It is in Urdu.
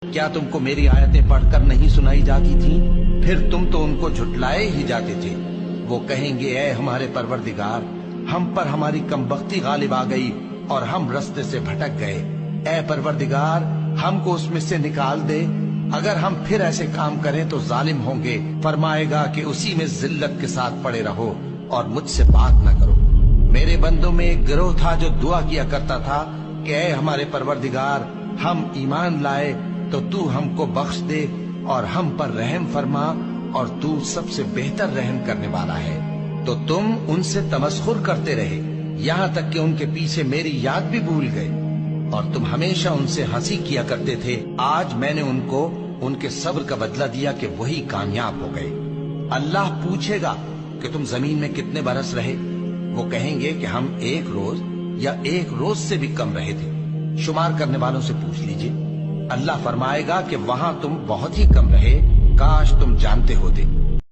کیا تم کو میری آیتیں پڑھ کر نہیں سنائی جاتی تھیں؟ پھر تم تو ان کو جھٹلائے ہی جاتے تھے۔ وہ کہیں گے اے ہمارے پروردگار، ہم پر ہماری کمبختی غالب آ گئی اور ہم رستے سے بھٹک گئے۔ اے پروردگار، ہم کو اس میں سے نکال دے، اگر ہم پھر ایسے کام کریں تو ظالم ہوں گے۔ فرمائے گا کہ اسی میں ذلت کے ساتھ پڑے رہو اور مجھ سے بات نہ کرو۔ میرے بندوں میں ایک گروہ تھا جو دعا کیا کرتا تھا کہ اے ہمارے پروردگار، ہم ایمان لائے تو تو ہم کو بخش دے اور ہم پر رحم فرما، اور تو سب سے بہتر رحم کرنے والا ہے۔ تو تم ان سے تمسخر کرتے رہے، یہاں تک کہ ان کے پیچھے میری یاد بھی بھول گئے، اور تم ہمیشہ ان سے ہنسی کیا کرتے تھے۔ آج میں نے ان کو ان کے صبر کا بدلہ دیا کہ وہی کامیاب ہو گئے۔ اللہ پوچھے گا کہ تم زمین میں کتنے برس رہے؟ وہ کہیں گے کہ ہم 1 روز یا 1 روز سے بھی کم رہے تھے۔ شمار کرنے والوں سے پوچھ لیجئے۔ اللہ فرمائے گا کہ وہاں تم بہت ہی کم رہے، کاش تم